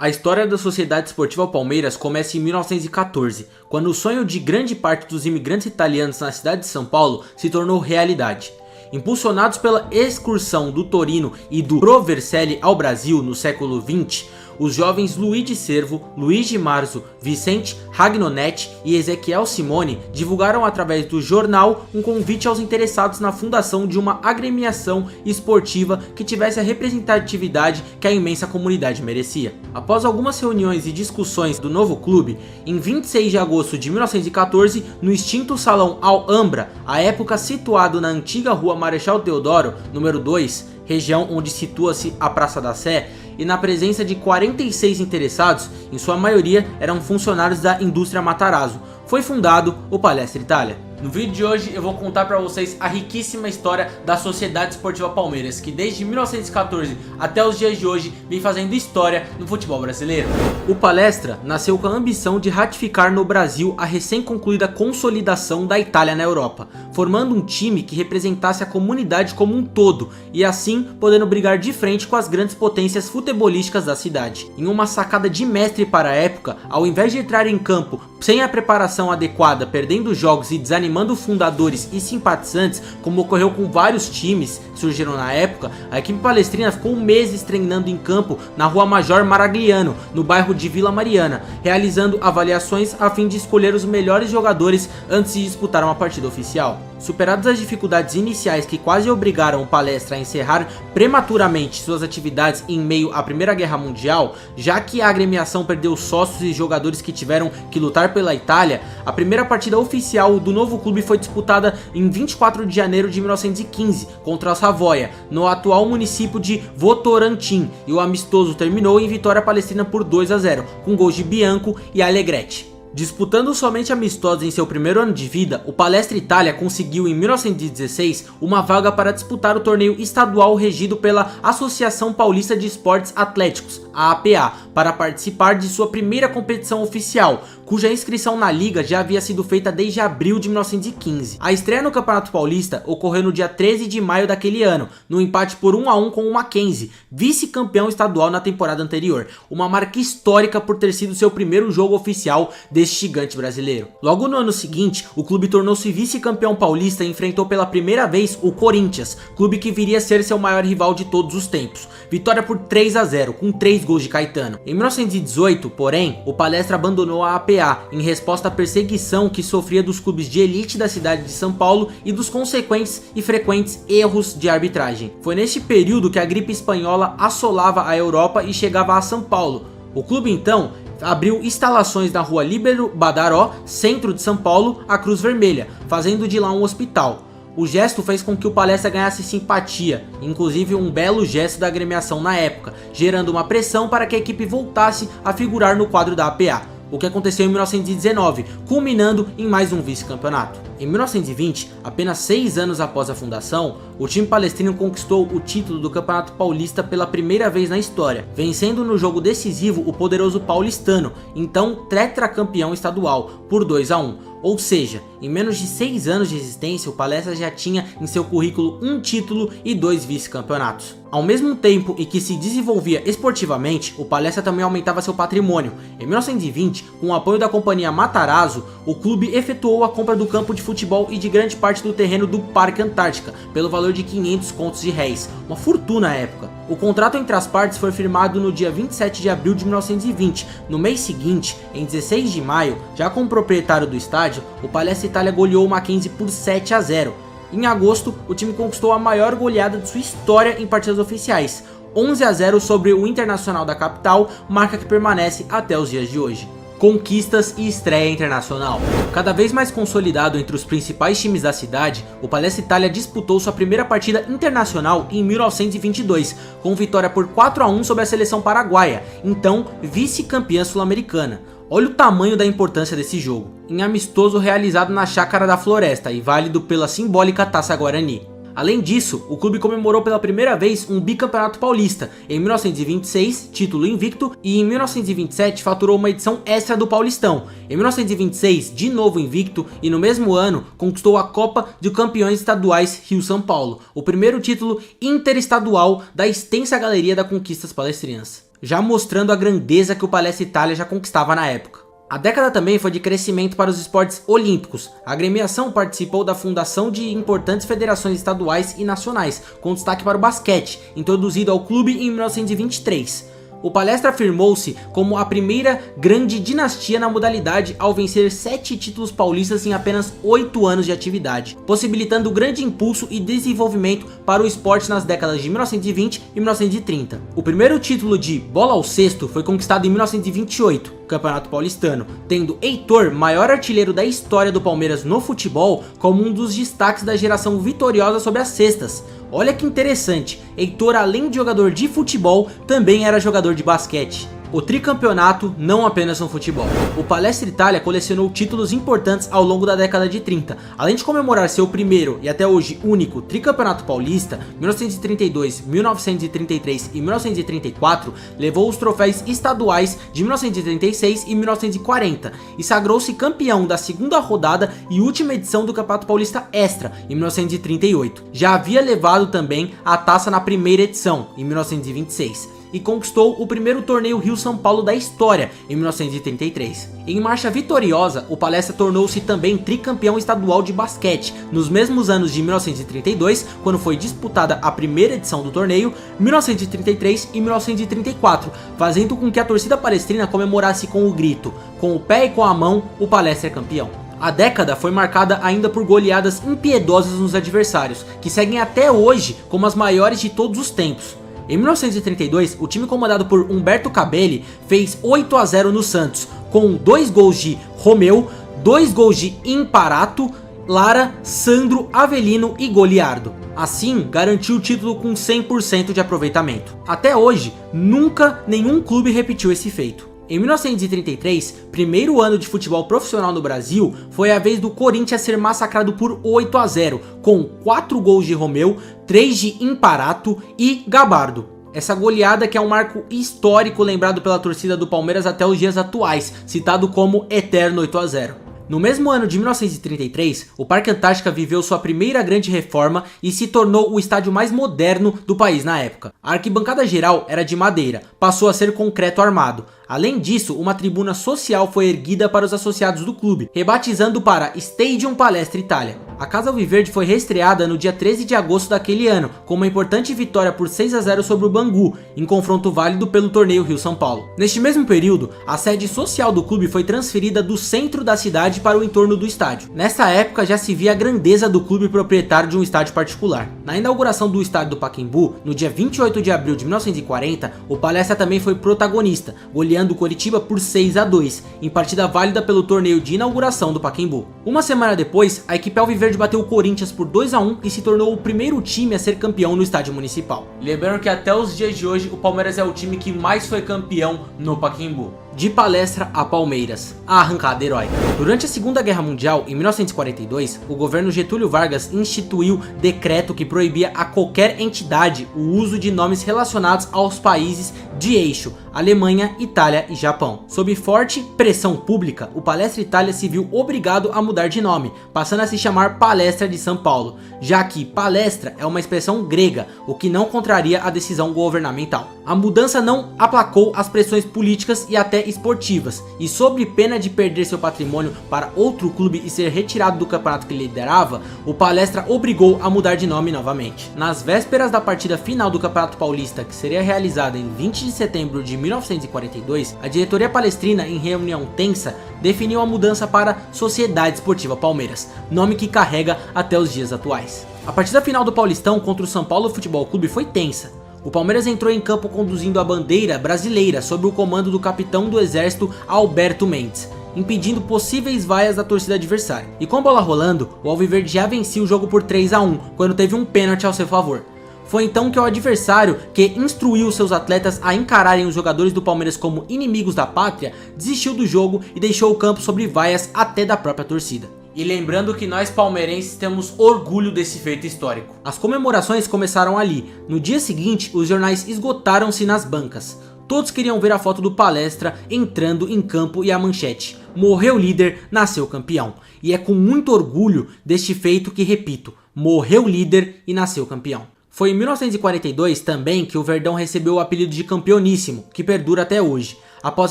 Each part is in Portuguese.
A história da Sociedade Esportiva Palmeiras começa em 1914, quando o sonho de grande parte dos imigrantes italianos na cidade de São Paulo se tornou realidade. Impulsionados pela excursão do Torino e do Pro Vercelli ao Brasil no século XX, os jovens Luigi Cervo, Luigi Marzo, Vicente Ragnonetti e Ezequiel Simone divulgaram através do jornal um convite aos interessados na fundação de uma agremiação esportiva que tivesse a representatividade que a imensa comunidade merecia. Após algumas reuniões e discussões do novo clube, em 26 de agosto de 1914, no extinto Salão Alhambra, à época situado na antiga rua Marechal Deodoro, número 2, região onde situa-se a Praça da Sé, e na presença de 46 interessados, em sua maioria eram funcionários da indústria Matarazzo, foi fundado o Palestra Itália. No vídeo de hoje eu vou contar para vocês a riquíssima história da Sociedade Esportiva Palmeiras, que desde 1914 até os dias de hoje vem fazendo história no futebol brasileiro. O Palestra nasceu com a ambição de ratificar no Brasil a recém-concluída consolidação da Itália na Europa, formando um time que representasse a comunidade como um todo e assim podendo brigar de frente com as grandes potências futebolísticas da cidade. Em uma sacada de mestre para a época, ao invés de entrar em campo sem a preparação adequada, perdendo jogos e desanimando fundadores e simpatizantes, como ocorreu com vários times que surgiram na época, a equipe palestrina ficou meses treinando em campo na Rua Major Maragliano, no bairro de Vila Mariana, realizando avaliações a fim de escolher os melhores jogadores antes de disputar uma partida oficial. Superadas as dificuldades iniciais que quase obrigaram o Palestra a encerrar prematuramente suas atividades em meio à Primeira Guerra Mundial, já que a agremiação perdeu sócios e jogadores que tiveram que lutar pela Itália, a primeira partida oficial do novo clube foi disputada em 24 de janeiro de 1915 contra a Savoia, no atual município de Votorantim, e o amistoso terminou em vitória palestrina por 2-0, com gols de Bianco e Allegretti. Disputando somente amistosos em seu primeiro ano de vida, o Palestra Itália conseguiu em 1916 uma vaga para disputar o torneio estadual regido pela Associação Paulista de Esportes Atléticos, a APA, para participar de sua primeira competição oficial, cuja inscrição na liga já havia sido feita desde abril de 1915. A estreia no Campeonato Paulista ocorreu no dia 13 de maio daquele ano, no empate por 1-1 com o Mackenzie, vice-campeão estadual na temporada anterior, uma marca histórica por ter sido seu primeiro jogo oficial deste gigante brasileiro. Logo no ano seguinte, o clube tornou-se vice-campeão paulista e enfrentou pela primeira vez o Corinthians, clube que viria a ser seu maior rival de todos os tempos. Vitória por 3-0, com 3 gols de Caetano. Em 1918, porém, o Palestra abandonou a APA em resposta à perseguição que sofria dos clubes de elite da cidade de São Paulo e dos consequentes e frequentes erros de arbitragem. Foi neste período que a gripe espanhola assolava a Europa e chegava a São Paulo. O clube então abriu instalações na rua Líbero Badaró, centro de São Paulo, a Cruz Vermelha, fazendo de lá um hospital. O gesto fez com que o Palestra ganhasse simpatia, inclusive um belo gesto da agremiação na época, gerando uma pressão para que a equipe voltasse a figurar no quadro da APA, o que aconteceu em 1919, culminando em mais um vice-campeonato. Em 1920, apenas 6 anos após a fundação, o time palestrino conquistou o título do Campeonato Paulista pela primeira vez na história, vencendo no jogo decisivo o poderoso Paulistano, então tetracampeão estadual, por 2-1. Ou seja, em menos de 6 anos de existência, o Palestra já tinha em seu currículo um título e 2 vice-campeonatos. Ao mesmo tempo em que se desenvolvia esportivamente, o Palestra também aumentava seu patrimônio. Em 1920, com o apoio da companhia Matarazzo, o clube efetuou a compra do campo de futebol e de grande parte do terreno do Parque Antártica, pelo valor de 500 contos de réis, uma fortuna à época. O contrato entre as partes foi firmado no dia 27 de abril de 1920. No mês seguinte, em 16 de maio, já como proprietário do estádio, o Palestra Itália goleou o Mackenzie por 7-0. Em agosto, o time conquistou a maior goleada de sua história em partidas oficiais, 11-0 sobre o Internacional da capital, marca que permanece até os dias de hoje. Conquistas e estreia internacional. Cada vez mais consolidado entre os principais times da cidade, o Palestra Itália disputou sua primeira partida internacional em 1922, com vitória por 4-1 sobre a seleção paraguaia, então vice-campeã sul-americana. Olha o tamanho da importância desse jogo, em amistoso realizado na Chácara da Floresta e válido pela simbólica Taça Guarani. Além disso, o clube comemorou pela primeira vez um bicampeonato paulista, em 1926, título invicto, e em 1927 faturou uma edição extra do Paulistão. Em 1926, de novo invicto, e no mesmo ano conquistou a Copa de Campeões Estaduais Rio-São Paulo, o primeiro título interestadual da extensa galeria das conquistas palestrinas. já mostrando a grandeza que o Palestra Itália já conquistava na época. A década também foi de crescimento para os esportes olímpicos. A agremiação participou da fundação de importantes federações estaduais e nacionais, com destaque para o basquete, introduzido ao clube em 1923. O Palestra afirmou-se como a primeira grande dinastia na modalidade ao vencer 7 títulos paulistas em apenas 8 anos de atividade, possibilitando grande impulso e desenvolvimento para o esporte nas décadas de 1920 e 1930. O primeiro título de bola ao cesto foi conquistado em 1928, Campeonato Paulistano, tendo Heitor, maior artilheiro da história do Palmeiras no futebol, como um dos destaques da geração vitoriosa sobre as cestas. Olha que interessante, Heitor, além de jogador de futebol, também era jogador de basquete. O tricampeonato não apenas no futebol. O Palestra Itália colecionou títulos importantes ao longo da década de 30. Além de comemorar seu primeiro e até hoje único tricampeonato paulista, 1932, 1933 e 1934, levou os troféus estaduais de 1936 e 1940 e sagrou-se campeão da segunda rodada e última edição do Campeonato Paulista Extra, em 1938. Já havia levado também a taça na primeira edição, em 1926. E conquistou o primeiro torneio Rio-São Paulo da história, em 1933. Em marcha vitoriosa, o Palestra tornou-se também tricampeão estadual de basquete, nos mesmos anos de 1932, quando foi disputada a primeira edição do torneio, 1933 e 1934, fazendo com que a torcida palestrina comemorasse com o grito: com o pé e com a mão, o Palestra é campeão. A década foi marcada ainda por goleadas impiedosas nos adversários, que seguem até hoje como as maiores de todos os tempos. Em 1932, o time comandado por Humberto Cabelli fez 8-0 no Santos, com 2 gols de Romeu, 2 gols de Imparato, Lara, Sandro, Avelino e Goliardo. Assim, garantiu o título com 100% de aproveitamento. Até hoje, nunca nenhum clube repetiu esse feito. Em 1933, primeiro ano de futebol profissional no Brasil, foi a vez do Corinthians ser massacrado por 8-0, com 4 gols de Romeu, 3 de Imparato e Gabardo. Essa goleada que é um marco histórico lembrado pela torcida do Palmeiras até os dias atuais, citado como Eterno 8-0. No mesmo ano de 1933, o Parque Antártica viveu sua primeira grande reforma e se tornou o estádio mais moderno do país na época. A arquibancada geral era de madeira, passou a ser concreto armado. Além disso, uma tribuna social foi erguida para os associados do clube, rebatizando para Stadium Palestra Itália. A Casa Alviverde foi reestreada no dia 13 de agosto daquele ano, com uma importante vitória por 6-0 sobre o Bangu, em confronto válido pelo torneio Rio-São Paulo. Neste mesmo período, a sede social do clube foi transferida do centro da cidade para o entorno do estádio. Nessa época já se via a grandeza do clube proprietário de um estádio particular. Na inauguração do estádio do Pacaembu, no dia 28 de abril de 1940, o Palestra também foi protagonista, goleando o Coritiba por 6-2, em partida válida pelo torneio de inauguração do Pacaembu. Uma semana depois, a equipe alviverde bateu o Corinthians por 2-1 e se tornou o primeiro time a ser campeão no estádio municipal. Lembrando que até os dias de hoje, o Palmeiras é o time que mais foi campeão no Pacaembu. De Palestra a Palmeiras, a arrancada heróica. Durante a Segunda Guerra Mundial, em 1942, o governo Getúlio Vargas instituiu decreto que proibia a qualquer entidade o uso de nomes relacionados aos países de eixo, Alemanha, Itália e Japão. Sob forte pressão pública, o Palestra Itália se viu obrigado a mudar de nome, passando a se chamar Palestra de São Paulo, já que palestra é uma expressão grega, o que não contraria a decisão governamental. A mudança não aplacou as pressões políticas e até esportivas, e sob pena de perder seu patrimônio para outro clube e ser retirado do campeonato que liderava, o Palestra obrigou a mudar de nome novamente. Nas vésperas da partida final do Campeonato Paulista, que seria realizada em 20 de setembro de 1942, a diretoria palestrina, em reunião tensa, definiu a mudança para Sociedade Esportiva Palmeiras, nome que carrega até os dias atuais. A partida final do Paulistão contra o São Paulo Futebol Clube foi tensa. O Palmeiras entrou em campo conduzindo a bandeira brasileira sob o comando do capitão do exército Alberto Mendes, impedindo possíveis vaias da torcida adversária. E com a bola rolando, o Alviverde já vencia o jogo por 3-1, quando teve um pênalti ao seu favor. Foi então que o adversário, que instruiu seus atletas a encararem os jogadores do Palmeiras como inimigos da pátria, desistiu do jogo e deixou o campo sob vaias até da própria torcida. E lembrando que nós palmeirenses temos orgulho desse feito histórico. As comemorações começaram ali. No dia seguinte, os jornais esgotaram-se nas bancas. Todos queriam ver a foto do Palestra entrando em campo e a manchete: morreu líder, nasceu campeão. E é com muito orgulho deste feito que repito: morreu líder e nasceu campeão. Foi em 1942 também que o Verdão recebeu o apelido de campeoníssimo, que perdura até hoje, após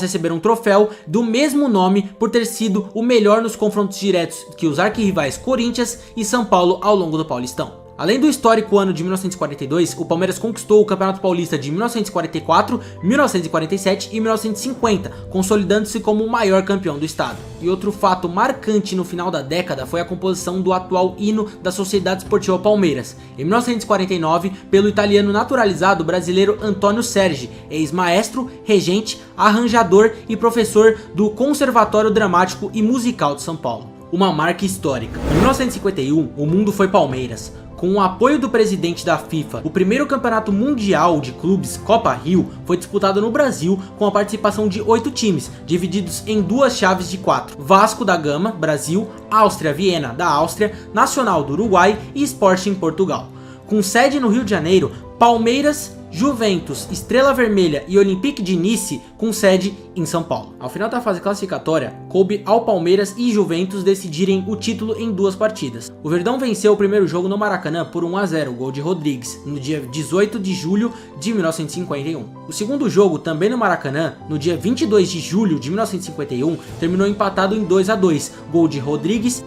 receber um troféu do mesmo nome por ter sido o melhor nos confrontos diretos que os arquirrivais Corinthians e São Paulo ao longo do Paulistão. Além do histórico ano de 1942, o Palmeiras conquistou o Campeonato Paulista de 1944, 1947 e 1950, consolidando-se como o maior campeão do estado. E outro fato marcante no final da década foi a composição do atual hino da Sociedade Esportiva Palmeiras, em 1949, pelo italiano naturalizado brasileiro Antônio Sergi, ex-maestro, regente, arranjador e professor do Conservatório Dramático e Musical de São Paulo. Uma marca histórica. Em 1951, o mundo foi Palmeiras. Com o apoio do presidente da FIFA, o primeiro campeonato mundial de clubes, Copa Rio, foi disputado no Brasil com a participação de 8 times, divididos em duas chaves de 4. Vasco da Gama, Brasil, Áustria Viena, da Áustria, Nacional do Uruguai e Sporting Portugal. Com sede no Rio de Janeiro, Palmeiras, Juventus, Estrela Vermelha e Olympique de Nice com sede em São Paulo. Ao final da fase classificatória, coube ao Palmeiras e Juventus decidirem o título em 2 partidas. O Verdão venceu o primeiro jogo no Maracanã por 1-0, gol de Rodrigues, no dia 18 de julho de 1951. O segundo jogo, também no Maracanã, no dia 22 de julho de 1951, terminou empatado em 2-2, gol de Rodrigues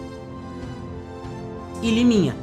e Liminha.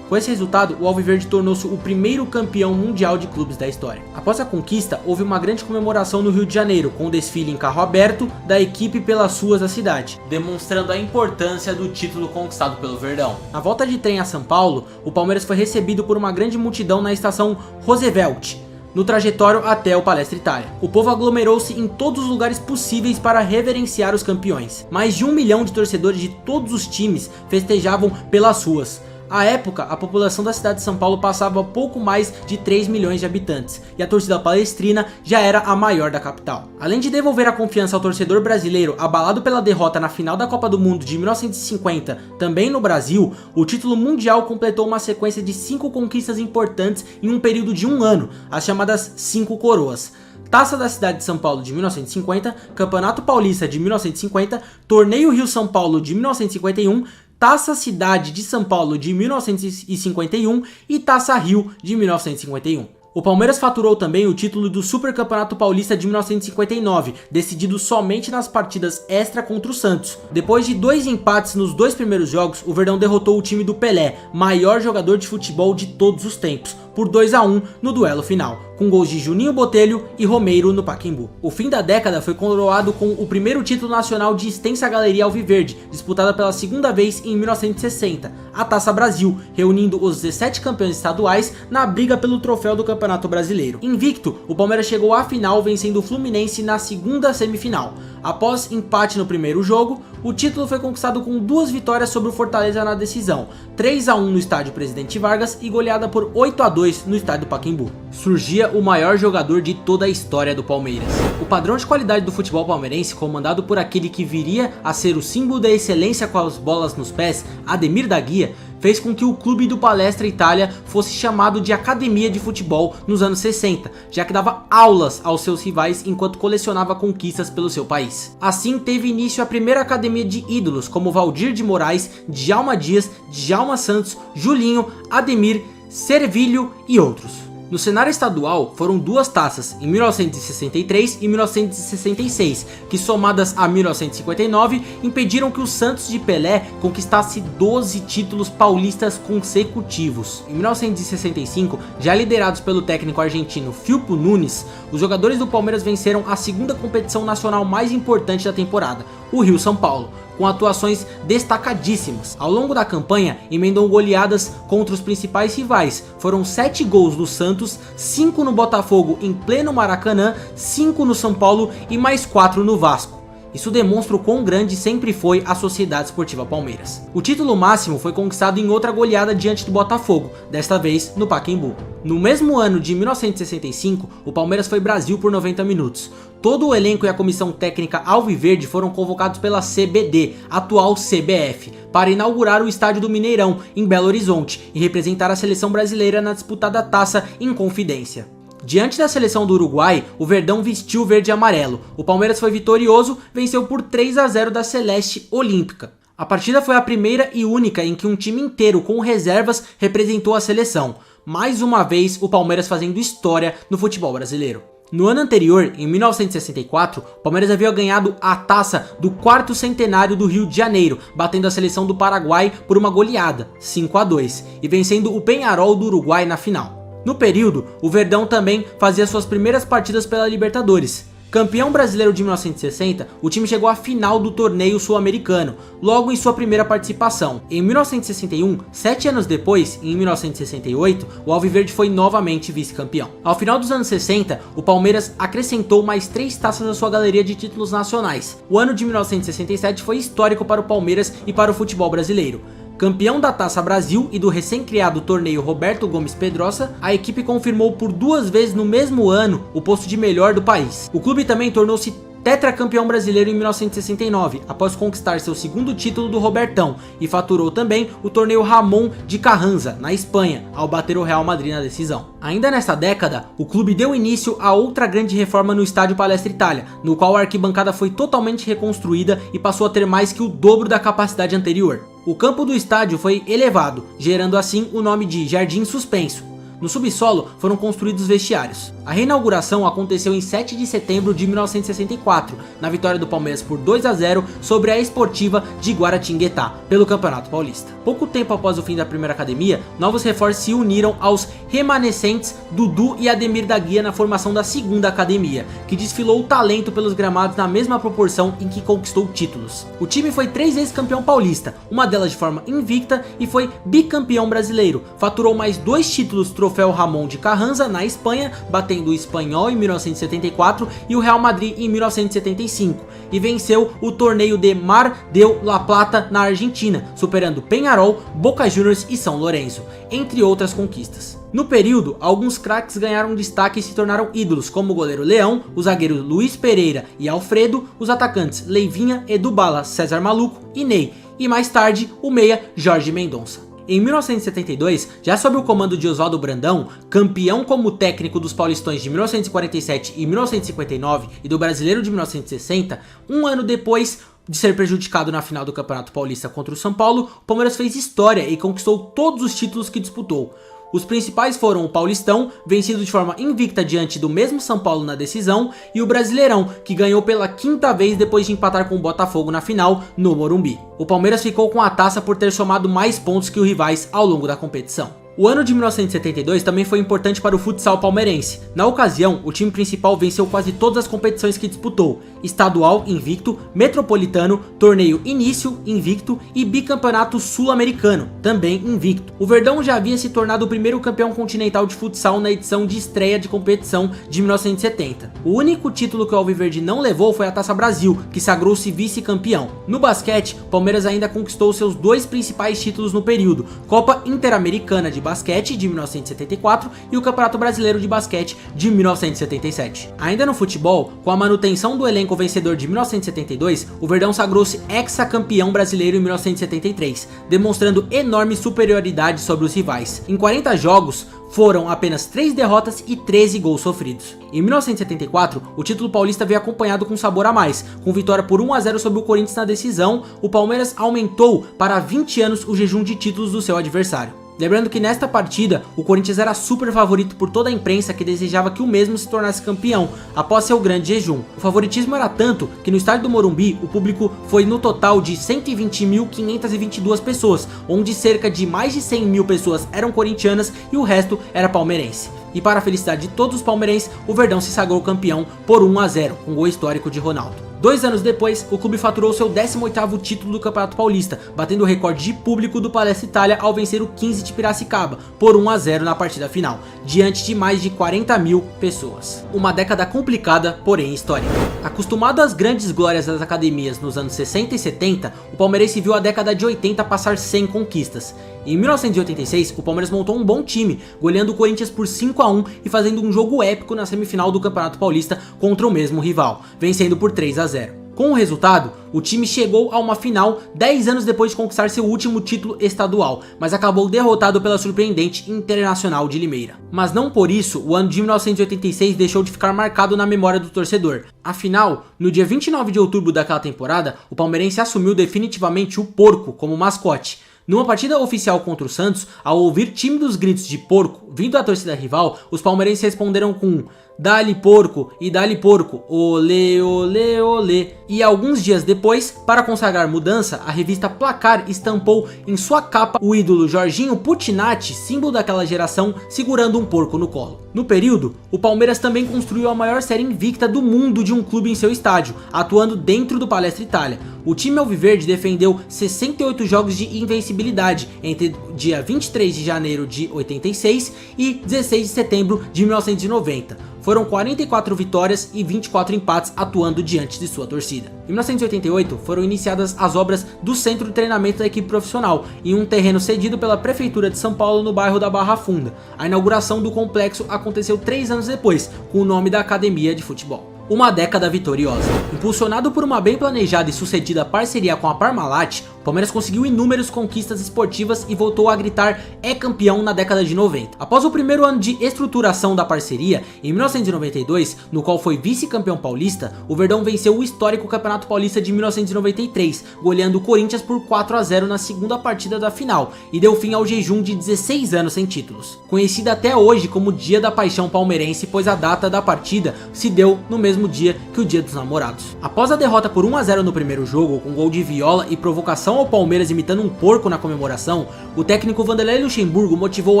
Com esse resultado, o Alviverde tornou-se o primeiro campeão mundial de clubes da história. Após a conquista, houve uma grande comemoração no Rio de Janeiro, com um desfile em carro aberto da equipe pelas ruas da cidade, demonstrando a importância do título conquistado pelo Verdão. Na volta de trem a São Paulo, o Palmeiras foi recebido por uma grande multidão na estação Roosevelt, no trajetório até o Palestra Itália. O povo aglomerou-se em todos os lugares possíveis para reverenciar os campeões. Mais de 1 milhão de torcedores de todos os times festejavam pelas ruas. À época, a população da cidade de São Paulo passava pouco mais de 3 milhões de habitantes, e a torcida palestrina já era a maior da capital. Além de devolver a confiança ao torcedor brasileiro abalado pela derrota na final da Copa do Mundo de 1950, também no Brasil, o título mundial completou uma sequência de 5 conquistas importantes em um período de 1 ano, as chamadas 5 coroas. Taça da Cidade de São Paulo de 1950, Campeonato Paulista de 1950, Torneio Rio-São Paulo de 1951, Taça Cidade de São Paulo de 1951 e Taça Rio de 1951. O Palmeiras faturou também o título do Supercampeonato Paulista de 1959, decidido somente nas partidas extra contra o Santos. Depois de 2 empates nos 2 primeiros jogos, o Verdão derrotou o time do Pelé, maior jogador de futebol de todos os tempos, por 2-1 no duelo final, com gols de Juninho Botelho e Romeiro no Pacaembu. O fim da década foi coroado com o primeiro título nacional de extensa galeria alviverde, disputada pela segunda vez em 1960, a Taça Brasil, reunindo os 17 campeões estaduais na briga pelo troféu do Campeonato Brasileiro. Invicto, o Palmeiras chegou à final vencendo o Fluminense na segunda semifinal. Após empate no primeiro jogo, o título foi conquistado com 2 vitórias sobre o Fortaleza na decisão, 3-1 no estádio Presidente Vargas e goleada por 8-2 no estádio Pacaembu. Surgia o maior jogador de toda a história do Palmeiras. O padrão de qualidade do futebol palmeirense, comandado por aquele que viria a ser o símbolo da excelência com as bolas nos pés, Ademir da Guia, fez com que o clube do Palestra Itália fosse chamado de Academia de Futebol nos anos 60, já que dava aulas aos seus rivais enquanto colecionava conquistas pelo seu país. Assim teve início a primeira academia de ídolos como Valdir de Moraes, Djalma Dias, Djalma Santos, Julinho, Ademir, Servilho e outros. No cenário estadual, foram 2 taças, em 1963 e 1966, que somadas a 1959, impediram que o Santos de Pelé conquistasse 12 títulos paulistas consecutivos. Em 1965, já liderados pelo técnico argentino Filpo Nunes, os jogadores do Palmeiras venceram a segunda competição nacional mais importante da temporada, o Rio-São Paulo, com atuações destacadíssimas. Ao longo da campanha, emendou goleadas contra os principais rivais. Foram 7 gols no Santos, 5 no Botafogo em pleno Maracanã, 5 no São Paulo e mais 4 no Vasco. Isso demonstra o quão grande sempre foi a Sociedade Esportiva Palmeiras. O título máximo foi conquistado em outra goleada diante do Botafogo, desta vez no Pacaembu. No mesmo ano de 1965, o Palmeiras foi Brasil por 90 minutos. Todo o elenco e a comissão técnica alviverde foram convocados pela CBD, atual CBF, para inaugurar o estádio do Mineirão, em Belo Horizonte, e representar a seleção brasileira na disputada taça em Confidência. Diante da seleção do Uruguai, o Verdão vestiu verde e amarelo. O Palmeiras foi vitorioso, venceu por 3-0 da Celeste Olímpica. A partida foi a primeira e única em que um time inteiro com reservas representou a seleção. Mais uma vez, o Palmeiras fazendo história no futebol brasileiro. No ano anterior, em 1964, o Palmeiras havia ganhado a taça do 4º centenário do Rio de Janeiro, batendo a seleção do Paraguai por uma goleada, 5-2, e vencendo o Peñarol do Uruguai na final. No período, o Verdão também fazia suas primeiras partidas pela Libertadores. Campeão brasileiro de 1960, o time chegou à final do torneio sul-americano, logo em sua primeira participação. Em 1961, 7 anos depois, em 1968, o Alviverde foi novamente vice-campeão. Ao final dos anos 60, o Palmeiras acrescentou mais 3 taças à sua galeria de títulos nacionais. O ano de 1967 foi histórico para o Palmeiras e para o futebol brasileiro. Campeão da Taça Brasil e do recém-criado torneio Roberto Gomes Pedrosa, a equipe confirmou por 2 vezes no mesmo ano o posto de melhor do país. O clube também tornou-se tetracampeão brasileiro em 1969, após conquistar seu 2º título do Robertão, e faturou também o torneio Ramon de Carranza, na Espanha, ao bater o Real Madrid na decisão. Ainda nesta década, o clube deu início a outra grande reforma no estádio Palestra Itália, no qual a arquibancada foi totalmente reconstruída e passou a ter mais que o dobro da capacidade anterior. O campo do estádio foi elevado, gerando assim o nome de Jardim Suspenso. No subsolo foram construídos vestiários. A reinauguração aconteceu em 7 de setembro de 1964, na vitória do Palmeiras por 2-0 sobre a Esportiva de Guaratinguetá, pelo Campeonato Paulista. Pouco tempo após o fim da primeira academia, novos reforços se uniram aos remanescentes Dudu e Ademir da Guia na formação da 2ª academia, que desfilou o talento pelos gramados na mesma proporção em que conquistou títulos. O time foi 3 vezes campeão paulista, uma delas de forma invicta, e foi bicampeão brasileiro. Faturou mais 2 títulos troféu Ramon de Carranza na Espanha, batendo o Espanhol em 1974 e o Real Madrid em 1975, e venceu o torneio de Mar del La Plata na Argentina, superando Peñarol, Boca Juniors e São Lourenço, entre outras conquistas. No período, alguns craques ganharam destaque e se tornaram ídolos, como o goleiro Leão, o zagueiro Luiz Pereira e Alfredo, os atacantes Leivinha, Edu Bala, César Maluco e Ney, e mais tarde o meia Jorge Mendonça. Em 1972, já sob o comando de Oswaldo Brandão, campeão como técnico dos Paulistões de 1947 e 1959 e do Brasileiro de 1960, um ano depois de ser prejudicado na final do Campeonato Paulista contra o São Paulo, o Palmeiras fez história e conquistou todos os títulos que disputou. Os principais foram o Paulistão, vencido de forma invicta diante do mesmo São Paulo na decisão, e o Brasileirão, que ganhou pela 5ª vez depois de empatar com o Botafogo na final, no Morumbi. O Palmeiras ficou com a taça por ter somado mais pontos que os rivais ao longo da competição. O ano de 1972 também foi importante para o futsal palmeirense. Na ocasião, o time principal venceu quase todas as competições que disputou: estadual invicto, metropolitano, torneio início invicto e bicampeonato sul-americano, também invicto. O Verdão já havia se tornado o primeiro campeão continental de futsal na edição de estreia de competição de 1970. O único título que o Alviverde não levou foi a Taça Brasil, que sagrou-se vice-campeão. No basquete, Palmeiras ainda conquistou seus 2 principais títulos no período: Copa Interamericana de Basquete de 1974 e o Campeonato Brasileiro de Basquete de 1977. Ainda no futebol, com a manutenção do elenco vencedor de 1972, o Verdão sagrou-se hexacampeão brasileiro em 1973, demonstrando enorme superioridade sobre os rivais. Em 40 jogos, foram apenas 3 derrotas e 13 gols sofridos. Em 1974, o título paulista veio acompanhado com sabor a mais. Com vitória por 1-0 sobre o Corinthians na decisão, o Palmeiras aumentou para 20 anos o jejum de títulos do seu adversário. Lembrando que nesta partida, o Corinthians era super favorito por toda a imprensa, que desejava que o mesmo se tornasse campeão após seu grande jejum. O favoritismo era tanto que no estádio do Morumbi o público foi no total de 120.522 pessoas, onde cerca de mais de 100 mil pessoas eram corintianas e o resto era palmeirense. E para a felicidade de todos os palmeirenses, o Verdão se sagrou campeão por 1-0, com gol histórico de Ronaldo. 2 anos depois, o clube faturou seu 18º título do Campeonato Paulista, batendo o recorde de público do Palestra Itália ao vencer o 15 de Piracicaba por 1-0 na partida final, diante de mais de 40 mil pessoas. Uma década complicada, porém histórica. Acostumado às grandes glórias das academias nos anos 60 e 70, o palmeirense viu a década de 80 passar sem conquistas. Em 1986, o Palmeiras montou um bom time, goleando o Corinthians por 5-1 e fazendo um jogo épico na semifinal do Campeonato Paulista contra o mesmo rival, vencendo por 3-0. Com o resultado, o time chegou a uma final 10 anos depois de conquistar seu último título estadual, mas acabou derrotado pela surpreendente Internacional de Limeira. Mas não por isso, o ano de 1986 deixou de ficar marcado na memória do torcedor. Afinal, no dia 29 de outubro daquela temporada, o palmeirense assumiu definitivamente o porco como mascote. Numa partida oficial contra o Santos, ao ouvir tímidos gritos de porco vindo da torcida rival, os palmeirenses responderam com "Dá-lhe porco" e "Dá-lhe porco, olê, olê, olê". E alguns dias depois, para consagrar mudança, a revista Placar estampou em sua capa o ídolo Jorginho Putinati, símbolo daquela geração, segurando um porco no colo. No período, o Palmeiras também construiu a maior série invicta do mundo de um clube em seu estádio, atuando dentro do Palestra Itália. O time alviverde defendeu 68 jogos de invencibilidade entre dia 23 de janeiro de 86 e 16 de setembro de 1990. Foram 44 vitórias e 24 empates atuando diante de sua torcida. Em 1988 foram iniciadas as obras do centro de treinamento da equipe profissional, em um terreno cedido pela Prefeitura de São Paulo no bairro da Barra Funda. A inauguração do complexo aconteceu 3 anos depois, com o nome da Academia de Futebol. Uma década vitoriosa. Impulsionado por uma bem planejada e sucedida parceria com a Parmalat, o Palmeiras conseguiu inúmeras conquistas esportivas e voltou a gritar "é campeão" na década de 90. Após o primeiro ano de estruturação da parceria, em 1992, no qual foi vice-campeão paulista, o Verdão venceu o histórico Campeonato Paulista de 1993, goleando o Corinthians por 4-0 na segunda partida da final, e deu fim ao jejum de 16 anos sem títulos. Conhecida até hoje como Dia da Paixão Palmeirense, pois a data da partida se deu no mesmo dia que o Dia dos Namorados. Após a derrota por 1-0 no primeiro jogo, com gol de Viola e provocação ao Palmeiras imitando um porco na comemoração, o técnico Vanderlei Luxemburgo motivou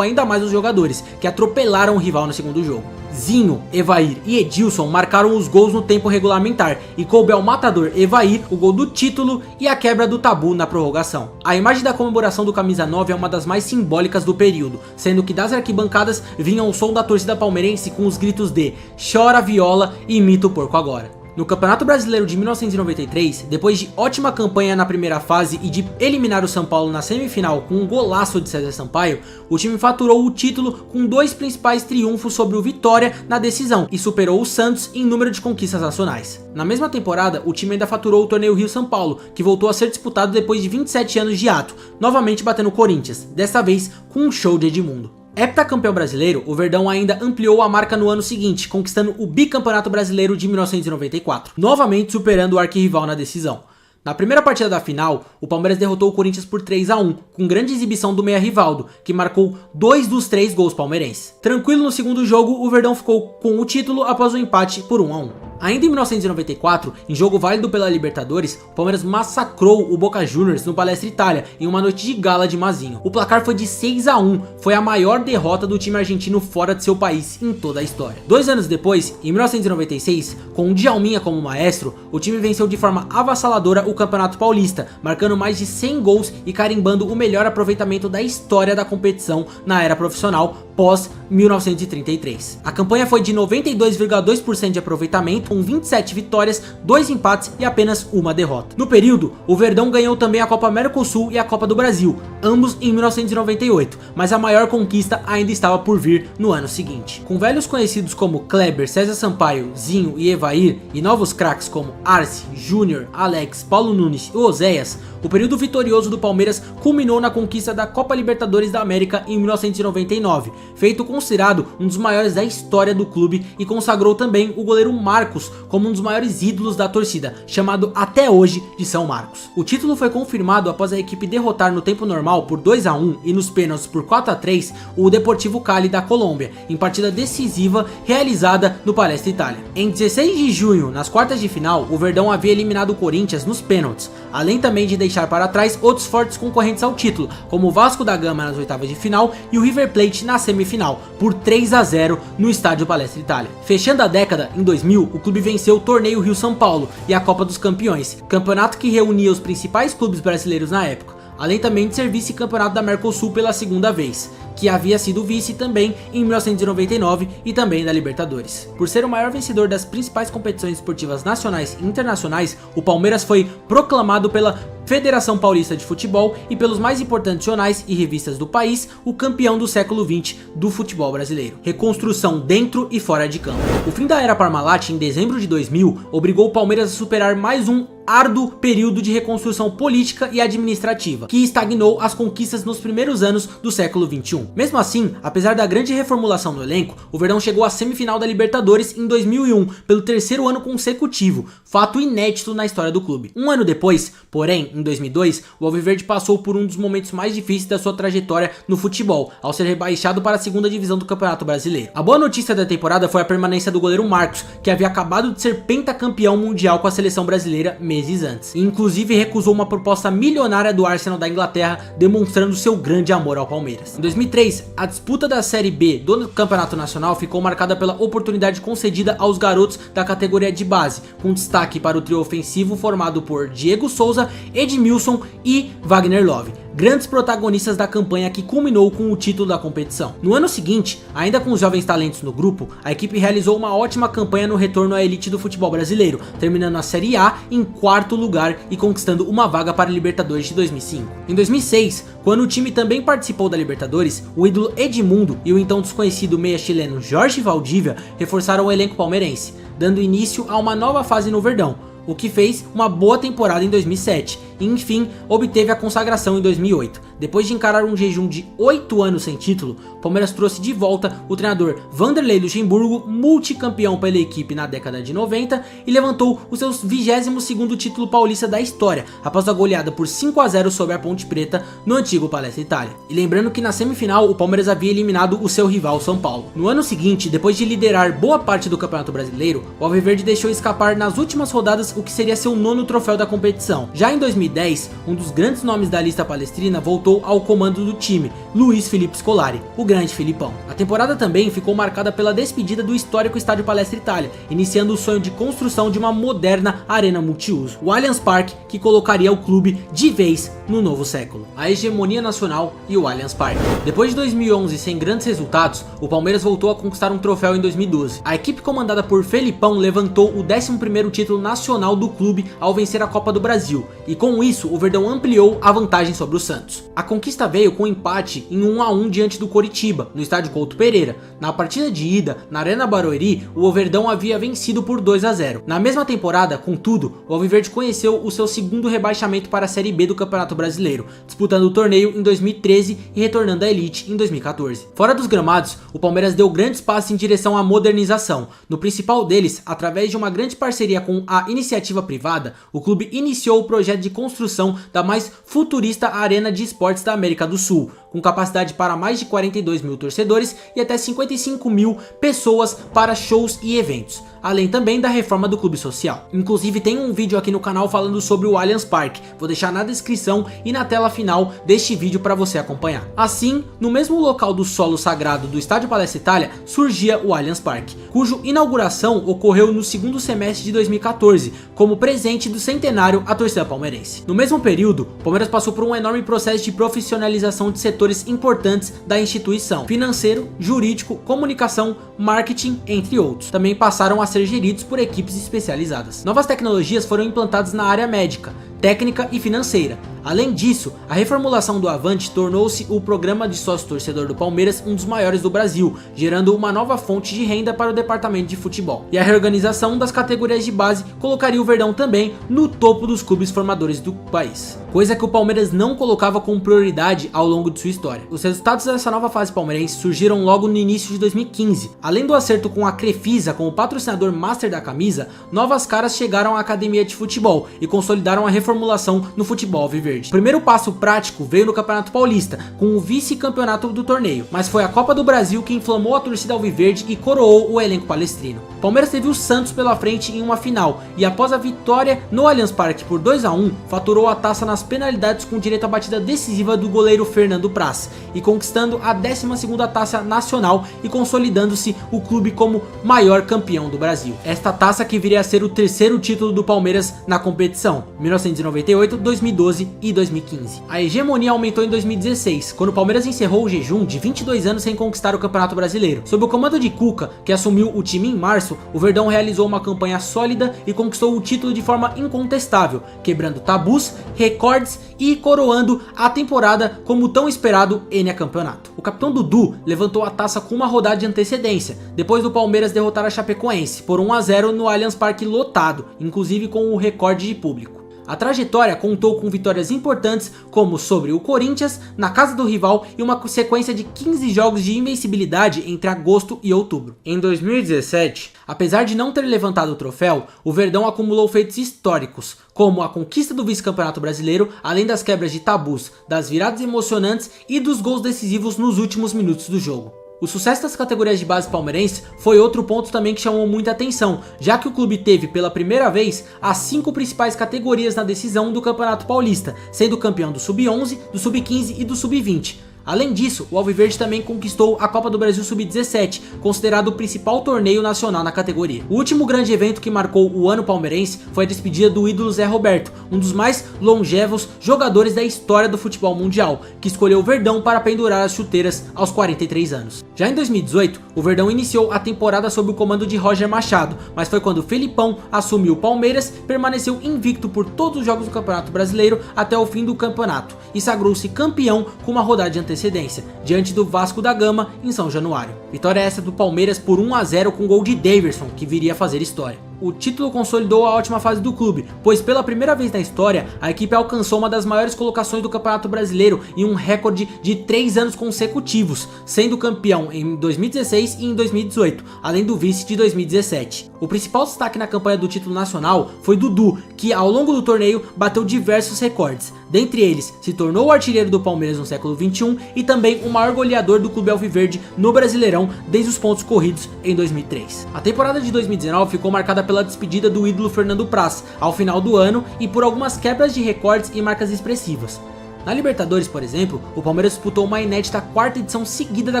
ainda mais os jogadores, que atropelaram o rival no segundo jogo. Zinho, Evair e Edilson marcaram os gols no tempo regulamentar e coube ao matador Evair o gol do título e a quebra do tabu na prorrogação. A imagem da comemoração do camisa 9 é uma das mais simbólicas do período, sendo que das arquibancadas vinha o som da torcida palmeirense com os gritos de "chora Viola e imita o porco agora". No Campeonato Brasileiro de 1993, depois de ótima campanha na primeira fase e de eliminar o São Paulo na semifinal com um golaço de César Sampaio, o time faturou o título com 2 principais triunfos sobre o Vitória na decisão e superou o Santos em número de conquistas nacionais. Na mesma temporada, o time ainda faturou o torneio Rio-São Paulo, que voltou a ser disputado depois de 27 anos de ato, novamente batendo o Corinthians, desta vez com um show de Edmundo. Heptacampeão brasileiro, o Verdão ainda ampliou a marca no ano seguinte, conquistando o bicampeonato brasileiro de 1994, novamente superando o arquirrival na decisão. Na primeira partida da final, o Palmeiras derrotou o Corinthians por 3-1, com grande exibição do meia Rivaldo, que marcou 2 dos 3 gols palmeirenses. Tranquilo no segundo jogo, o Verdão ficou com o título após o empate por 1-1. Ainda em 1994, em jogo válido pela Libertadores, o Palmeiras massacrou o Boca Juniors no Palestra Itália em uma noite de gala de Mazinho. O placar foi de 6-1, foi a maior derrota do time argentino fora de seu país em toda a história. 2 anos depois, em 1996, com o Djalminha como maestro, o time venceu de forma avassaladora o Campeonato Paulista, marcando mais de 100 gols e carimbando o melhor aproveitamento da história da competição na era profissional pós 1933. A campanha foi de 92,2% de aproveitamento, com 27 vitórias, 2 empates e apenas uma derrota. No período, o Verdão ganhou também a Copa Mercosul e a Copa do Brasil, ambos em 1998, mas a maior conquista ainda estava por vir no ano seguinte. Com velhos conhecidos como Kleber, César Sampaio, Zinho e Evair, e novos craques como Arce, Júnior, Alex, Paulo Nunes e Oséias, o período vitorioso do Palmeiras culminou na conquista da Copa Libertadores da América em 1999, feito considerado um dos maiores da história do clube, e consagrou também o goleiro Marcos como um dos maiores ídolos da torcida, chamado até hoje de São Marcos. O título foi confirmado após a equipe derrotar no tempo normal por 2-1 e nos pênaltis por 4-3 o Deportivo Cali da Colômbia, em partida decisiva realizada no Palestra Itália. Em 16 de junho, nas quartas de final, o Verdão havia eliminado o Corinthians nos pênaltis, além também de deixar para trás outros fortes concorrentes ao título, como o Vasco da Gama nas oitavas de final e o River Plate na semifinal, por 3-0 no estádio Palestra Itália. Fechando a década, em 2000, o clube venceu o torneio Rio-São Paulo e a Copa dos Campeões, campeonato que reunia os principais clubes brasileiros na época, além também de ser vice-campeonato da Mercosul pela segunda vez, que havia sido vice também em 1999 e também da Libertadores. Por ser o maior vencedor das principais competições esportivas nacionais e internacionais, o Palmeiras foi proclamado pela Federação Paulista de Futebol e pelos mais importantes jornais e revistas do país o campeão do século XX do futebol brasileiro. Reconstrução dentro e fora de campo. O fim da era Parmalat em dezembro de 2000 obrigou o Palmeiras a superar mais um árduo período de reconstrução política e administrativa, que estagnou as conquistas nos primeiros anos do século XXI. 2021. Mesmo assim, apesar da grande reformulação no elenco, o Verdão chegou à semifinal da Libertadores em 2001, pelo terceiro ano consecutivo, fato inédito na história do clube. Um ano depois, porém, em 2002, o Alviverde passou por um dos momentos mais difíceis da sua trajetória no futebol, ao ser rebaixado para a segunda divisão do Campeonato Brasileiro. A boa notícia da temporada foi a permanência do goleiro Marcos, que havia acabado de ser pentacampeão mundial com a seleção brasileira meses antes, e inclusive recusou uma proposta milionária do Arsenal da Inglaterra, demonstrando seu grande amor ao Palmeiras. Em 2003, a disputa da Série B do Campeonato Nacional ficou marcada pela oportunidade concedida aos garotos da categoria de base, com destaque para o trio ofensivo formado por Diego Souza, Edmilson e Wagner Love, grandes protagonistas da campanha que culminou com o título da competição. No ano seguinte, ainda com os jovens talentos no grupo, a equipe realizou uma ótima campanha no retorno à elite do futebol brasileiro, terminando a Série A em 4º lugar e conquistando uma vaga para a Libertadores de 2005. Em 2006, quando o time também participou da Libertadores, o ídolo Edmundo e o então desconhecido meia chileno Jorge Valdívia reforçaram o elenco palmeirense, dando início a uma nova fase no Verdão, o que fez uma boa temporada em 2007 e enfim obteve a consagração em 2008. Depois de encarar um jejum de 8 anos sem título, o Palmeiras trouxe de volta o treinador Vanderlei Luxemburgo, multicampeão pela equipe na década de 90, e levantou o seu 22º título paulista da história, após a goleada por 5-0 sobre a Ponte Preta no antigo Palestra Itália. E lembrando que na semifinal o Palmeiras havia eliminado o seu rival São Paulo. No ano seguinte, depois de liderar boa parte do Campeonato Brasileiro, o Alviverde deixou escapar nas últimas rodadas o que seria seu 9º troféu da competição. Já em 2010, um dos grandes nomes da lista palestrina voltou ao comando do time, Luiz Felipe Scolari, o grande Filipão. A temporada também ficou marcada pela despedida do histórico estádio Palestra Itália, iniciando o sonho de construção de uma moderna arena multiuso, o Allianz Parque, que colocaria o clube de vez no novo século. A hegemonia nacional e o Allianz Parque. Depois de 2011 sem grandes resultados, o Palmeiras voltou a conquistar um troféu em 2012. A equipe comandada por Felipão levantou o 11º título nacional do clube ao vencer a Copa do Brasil, e com isso o Verdão ampliou a vantagem sobre o Santos. A conquista veio com um empate em 1-1 diante do Coritiba, no estádio Couto Pereira. Na partida de ida, na Arena Barueri, o Verdão havia vencido por 2-0. Na mesma temporada, contudo, o Alviverde conheceu o seu 2º rebaixamento para a Série B do Campeonato Brasileiro, disputando o torneio em 2013 e retornando à elite em 2014. Fora dos gramados, o Palmeiras deu grandes passos em direção à modernização. No principal deles, através de uma grande parceria com a iniciativa privada, o clube iniciou o projeto de construção da mais futurista arena de esportes da América do Sul, com capacidade para mais de 42 mil torcedores e até 55 mil pessoas para shows e eventos, além também da reforma do clube social. Inclusive tem um vídeo aqui no canal falando sobre o Allianz Parque, vou deixar na descrição e na tela final deste vídeo para você acompanhar. Assim, no mesmo local do solo sagrado do estádio Palestra Itália, surgia o Allianz Parque, cuja inauguração ocorreu no 2º semestre de 2014, como presente do centenário à torcida palmeirense. No mesmo período, o Palmeiras passou por um enorme processo de profissionalização de setores importantes da instituição: financeiro, jurídico, comunicação, marketing, entre outros. Também passaram a ser geridos por equipes especializadas. Novas tecnologias foram implantadas na área médica, técnica e financeira. Além disso, a reformulação do Avante tornou-se o programa de sócio-torcedor do Palmeiras um dos maiores do Brasil, gerando uma nova fonte de renda para o departamento de futebol. E a reorganização das categorias de base colocaria o Verdão também no topo dos clubes formadores do país, coisa que o Palmeiras não colocava como prioridade ao longo de sua história. Os resultados dessa nova fase palmeirense surgiram logo no início de 2015. Além do acerto com a Crefisa como patrocinador master da camisa, novas caras chegaram à academia de futebol e consolidaram a reformulação no futebol alviverde. O primeiro passo prático veio no Campeonato Paulista, com o vice-campeonato do torneio, mas foi a Copa do Brasil que inflamou a torcida alviverde e coroou o elenco palestrino. O Palmeiras teve o Santos pela frente em uma final, e após a vitória no Allianz Parque por 2-1, faturou a taça nas penalidades com direito à batida decisiva do goleiro Fernando Praz, e conquistando a 12ª taça nacional e consolidando-se o clube como maior campeão do Brasil. Esta taça que viria a ser o 3º título do Palmeiras na competição, 1998, 2012 e 2015. A hegemonia aumentou em 2016, quando o Palmeiras encerrou o jejum de 22 anos sem conquistar o Campeonato Brasileiro. Sob o comando de Cuca, que assumiu o time em março, o Verdão realizou uma campanha sólida e conquistou o título de forma incontestável, quebrando tabus, recordes e coroando a temporada como tão esperado campeonato. O capitão Dudu levantou a taça com uma rodada de antecedência, depois do Palmeiras derrotar a Chapecoense por 1-0 no Allianz Parque lotado, inclusive com o recorde de público. A trajetória contou com vitórias importantes como sobre o Corinthians, na casa do rival e uma sequência de 15 jogos de invencibilidade entre agosto e outubro. Em 2017, apesar de não ter levantado o troféu, o Verdão acumulou feitos históricos, como a conquista do vice-campeonato brasileiro, além das quebras de tabus, das viradas emocionantes e dos gols decisivos nos últimos minutos do jogo. O sucesso das categorias de base palmeirense foi outro ponto também que chamou muita atenção, já que o clube teve pela primeira vez as 5 principais categorias na decisão do Campeonato Paulista, sendo campeão do Sub-11, do Sub-15 e do Sub-20. Além disso, o Alviverde também conquistou a Copa do Brasil Sub-17, considerado o principal torneio nacional na categoria. O último grande evento que marcou o ano palmeirense foi a despedida do ídolo Zé Roberto, um dos mais longevos jogadores da história do futebol mundial, que escolheu o Verdão para pendurar as chuteiras aos 43 anos. Já em 2018, o Verdão iniciou a temporada sob o comando de Roger Machado, mas foi quando o Felipão assumiu o Palmeiras, permaneceu invicto por todos os jogos do Campeonato Brasileiro até o fim do campeonato e sagrou-se campeão com uma rodada de antecedência, diante do Vasco da Gama em São Januário. Vitória essa do Palmeiras por 1-0 com gol de Daverson, que viria a fazer história. O título consolidou a ótima fase do clube, pois pela primeira vez na história, a equipe alcançou uma das maiores colocações do Campeonato Brasileiro em um recorde de 3 anos consecutivos, sendo campeão em 2016 e em 2018, além do vice de 2017. O principal destaque na campanha do título nacional foi Dudu, que ao longo do torneio bateu diversos recordes. Dentre eles, se tornou o artilheiro do Palmeiras no século XXI e também o maior goleador do clube alviverde no Brasileirão desde os pontos corridos em 2003. A temporada de 2019 ficou marcada pela despedida do ídolo Fernando Praz ao final do ano e por algumas quebras de recordes e marcas expressivas. Na Libertadores, por exemplo, o Palmeiras disputou uma inédita 4ª edição seguida da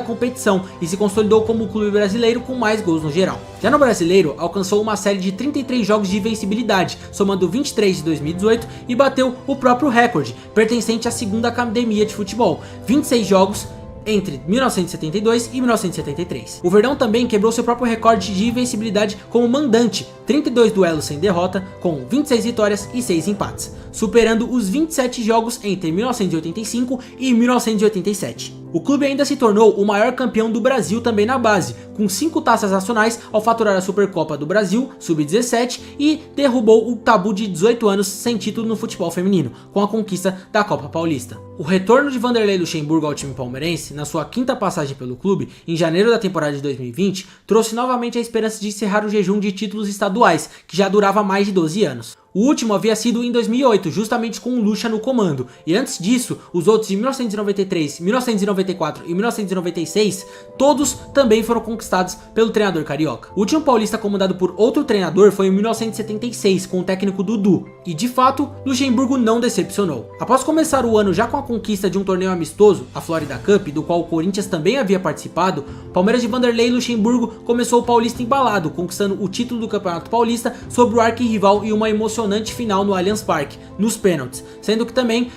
competição e se consolidou como o clube brasileiro com mais gols no geral. Já no Brasileiro, alcançou uma série de 33 jogos de invencibilidade, somando 23 de 2018 e bateu o próprio recorde, pertencente à segunda academia de futebol, 26 jogos entre 1972 e 1973. O Verdão também quebrou seu próprio recorde de invencibilidade como mandante, 32 duelos sem derrota, com 26 vitórias e 6 empates, superando os 27 jogos entre 1985 e 1987. O clube ainda se tornou o maior campeão do Brasil também na base, com 5 taças nacionais ao faturar a Supercopa do Brasil, Sub-17, e derrubou o tabu de 18 anos sem título no futebol feminino, com a conquista da Copa Paulista. O retorno de Vanderlei Luxemburgo ao time palmeirense, na sua 5ª passagem pelo clube, em janeiro da temporada de 2020, trouxe novamente a esperança de encerrar o jejum de títulos estaduais, que já durava mais de 12 anos. O último havia sido em 2008, justamente com o Lucha no comando, e antes disso, os outros de 1993, 1994 e 1996, todos também foram conquistados pelo treinador carioca. O último paulista comandado por outro treinador foi em 1976, com o técnico Dudu, e de fato, Luxemburgo não decepcionou. Após começar o ano já com a conquista de um torneio amistoso, a Florida Cup, do qual o Corinthians também havia participado, Palmeiras de Vanderlei Luxemburgo começou o Paulista embalado, conquistando o título do Campeonato Paulista sobre o arquirrival e uma emocionante final no Allianz Parque, nos pênaltis, sendo que também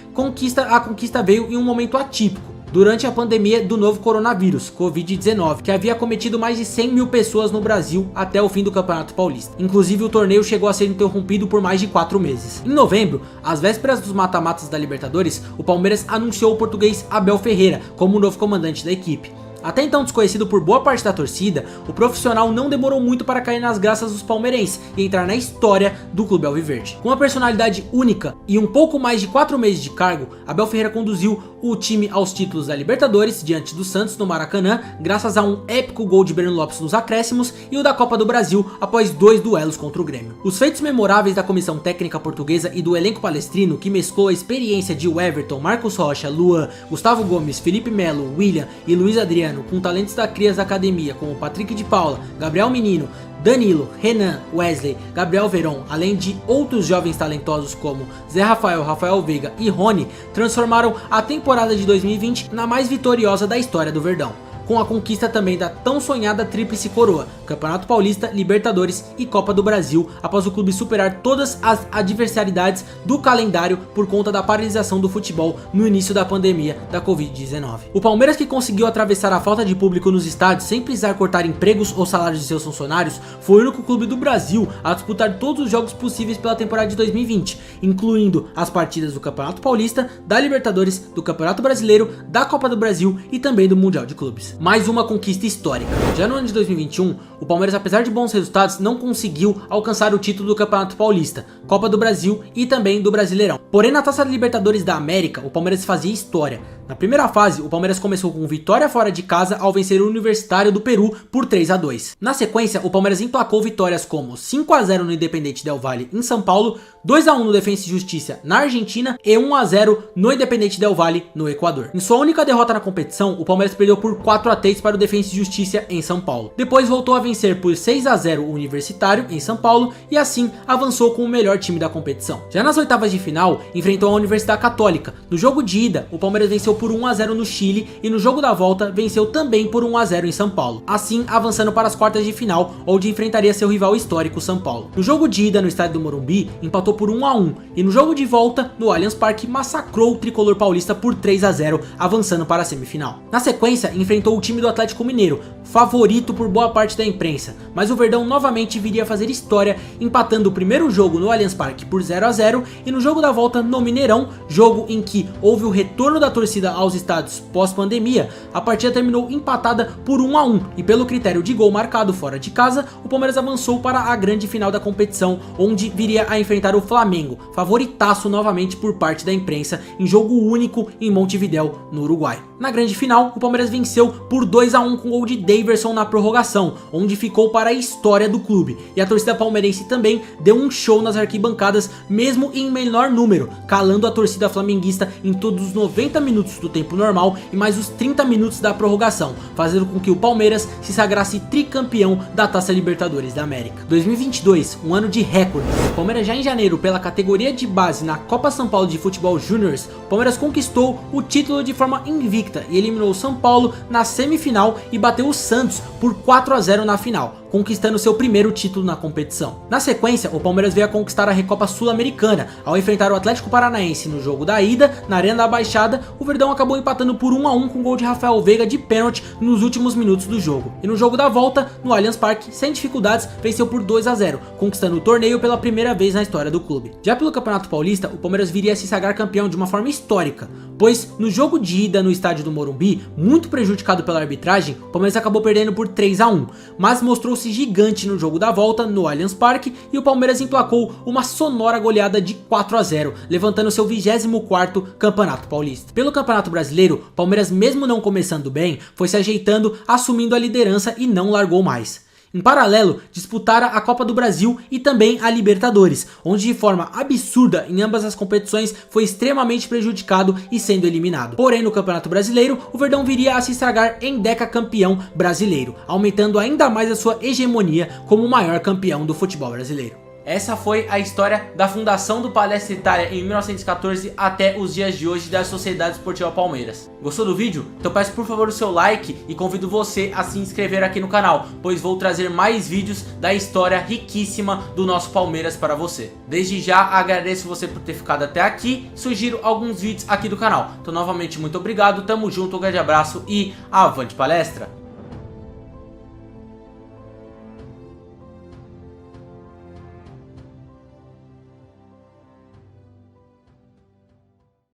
a conquista veio em um momento atípico, durante a pandemia do novo coronavírus, Covid-19, que havia cometido mais de 100 mil pessoas no Brasil até o fim do Campeonato Paulista. Inclusive, o torneio chegou a ser interrompido por mais de 4 meses. Em novembro, às vésperas dos mata-matas da Libertadores, o Palmeiras anunciou o português Abel Ferreira como o novo comandante da equipe. Até então desconhecido por boa parte da torcida, o profissional não demorou muito para cair nas graças dos palmeirenses e entrar na história do clube alviverde. Com uma personalidade única e um pouco mais de 4 meses de cargo, Abel Ferreira conduziu o time aos títulos da Libertadores diante do Santos no Maracanã, graças a um épico gol de Breno Lopes nos acréscimos, e o da Copa do Brasil após 2 duelos contra o Grêmio. Os feitos memoráveis da comissão técnica portuguesa e do elenco palestrino, que mesclou a experiência de Everton, Marcos Rocha, Luan, Gustavo Gomes, Felipe Melo, William e Luiz Adriano, com talentos da Crias da Academia como Patrick de Paula, Gabriel Menino, Danilo, Renan, Wesley, Gabriel Veron, além de outros jovens talentosos como Zé Rafael, Rafael Veiga e Rony, transformaram a temporada de 2020 na mais vitoriosa da história do Verdão, com a conquista também da tão sonhada tríplice coroa, Campeonato Paulista, Libertadores e Copa do Brasil, após o clube superar todas as adversidades do calendário por conta da paralisação do futebol no início da pandemia da Covid-19. O Palmeiras, que conseguiu atravessar a falta de público nos estádios sem precisar cortar empregos ou salários de seus funcionários, foi o único clube do Brasil a disputar todos os jogos possíveis pela temporada de 2020, incluindo as partidas do Campeonato Paulista, da Libertadores, do Campeonato Brasileiro, da Copa do Brasil e também do Mundial de Clubes. mais uma conquista histórica. Já no ano de 2021, o Palmeiras, apesar de bons resultados, não conseguiu alcançar o título do Campeonato Paulista, Copa do Brasil e também do Brasileirão. Porém, na Taça Libertadores da América, o Palmeiras fazia história. Na primeira fase, o Palmeiras começou com vitória fora de casa ao vencer o Universitário do Peru por 3-2. Na sequência, o Palmeiras emplacou vitórias como 5-0 no Independiente Del Valle em São Paulo, 2-1 no Defensa e Justiça na Argentina e 1-0 no Independiente Del Valle no Equador. Em sua única derrota na competição, o Palmeiras perdeu por 4-3 para o Defensa e Justiça em São Paulo. Depois voltou a vencer por 6-0 o Universitário em São Paulo e assim avançou com o melhor time da competição. Já nas oitavas de final, enfrentou a Universidade Católica. No jogo de ida, o Palmeiras venceu por 1-0 no Chile e no jogo da volta venceu também por 1-0 em São Paulo, assim avançando para as quartas de final, onde enfrentaria seu rival histórico São Paulo. No jogo de ida no estádio do Morumbi, empatou por 1-1 e no jogo de volta no Allianz Parque massacrou o tricolor paulista por 3-0, avançando para a semifinal. Na sequência, enfrentou o time do Atlético Mineiro, favorito por boa parte da imprensa, mas o Verdão novamente viria a fazer história, empatando o primeiro jogo no Allianz Parque por 0-0 e no jogo da volta no Mineirão, jogo em que houve o retorno da torcida aos estádios pós-pandemia, a partida terminou empatada por 1-1 e pelo critério de gol marcado fora de casa, o Palmeiras avançou para a grande final da competição, onde viria a enfrentar o Flamengo, favoritaço novamente por parte da imprensa, em jogo único em Montevidéu, no Uruguai. Na grande final, o Palmeiras venceu por 2-1 com gol de Daverson na prorrogação, onde ficou para a história do clube, e a torcida palmeirense também deu um show nas arquibancadas, mesmo em menor número, calando a torcida flamenguista em todos os 90 minutos do tempo normal e mais os 30 minutos da prorrogação, fazendo com que o Palmeiras se sagrasse tricampeão da Taça Libertadores da América. 2022, um ano de recordes. O Palmeiras já em janeiro, pela categoria de base na Copa São Paulo de Futebol Júniors, o Palmeiras conquistou o título de forma invicta e eliminou o São Paulo na semifinal e bateu o Santos por 4-0 na final, conquistando seu primeiro título na competição. Na sequência, o Palmeiras veio a conquistar a Recopa Sul-Americana, ao enfrentar o Atlético Paranaense no jogo da ida, na Arena da Baixada. O Verdão acabou empatando por 1-1 com gol de Rafael Veiga de pênalti nos últimos minutos do jogo. E no jogo da volta, no Allianz Parque, sem dificuldades, venceu por 2-0, conquistando o torneio pela primeira vez na história do clube. Já pelo Campeonato Paulista, o Palmeiras viria a se sagrar campeão de uma forma histórica, pois no jogo de ida no estádio do Morumbi, muito prejudicado pela arbitragem, o Palmeiras acabou perdendo por 3-1, mas mostrou-se gigante no jogo da volta no Allianz Parque e o Palmeiras emplacou uma sonora goleada de 4-0, levantando seu 24º Campeonato Paulista. Pelo Campeonato Brasileiro, o Palmeiras, mesmo não começando bem, foi se ajeitando, assumindo a liderança e não largou mais. Em paralelo, disputara a Copa do Brasil e também a Libertadores, onde de forma absurda em ambas as competições foi extremamente prejudicado e sendo eliminado. Porém, no Campeonato Brasileiro, o Verdão viria a se estragar em decacampeão brasileiro, aumentando ainda mais a sua hegemonia como o maior campeão do futebol brasileiro. Essa foi a história da fundação do Palestra Itália em 1914 até os dias de hoje da Sociedade Esportiva Palmeiras. Gostou do vídeo? Então peço por favor o seu like e convido você a se inscrever aqui no canal, pois vou trazer mais vídeos da história riquíssima do nosso Palmeiras para você. Desde já agradeço você por ter ficado até aqui, sugiro alguns vídeos aqui do canal. Então novamente muito obrigado, tamo junto, um grande abraço e avante palestra!